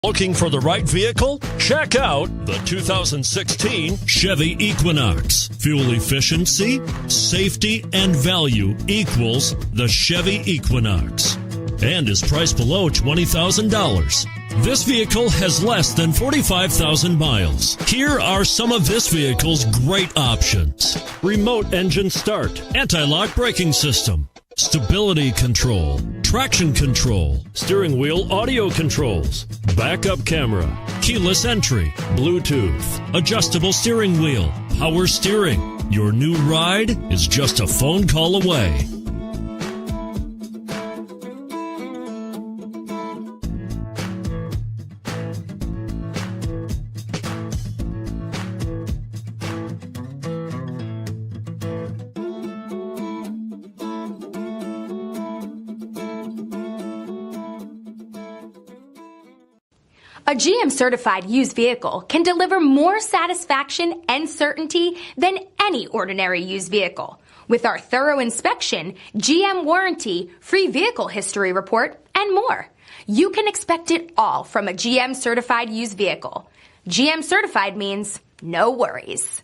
Looking for the right vehicle? Check out the 2016 Chevy Equinox. Fuel efficiency, safety, and value equals the Chevy Equinox and is priced below $20,000. This vehicle has less than 45,000 miles. Here are some of this vehicle's great options: remote engine start, anti-lock braking system, stability control, traction control, steering wheel audio controls, backup camera, keyless entry, Bluetooth, adjustable steering wheel, power steering. Your new ride is just a phone call away. A GM-certified used vehicle can deliver more satisfaction and certainty than any ordinary used vehicle. With our thorough inspection, GM warranty, free vehicle history report, and more. You can expect it all from a GM-certified used vehicle. GM-certified means no worries.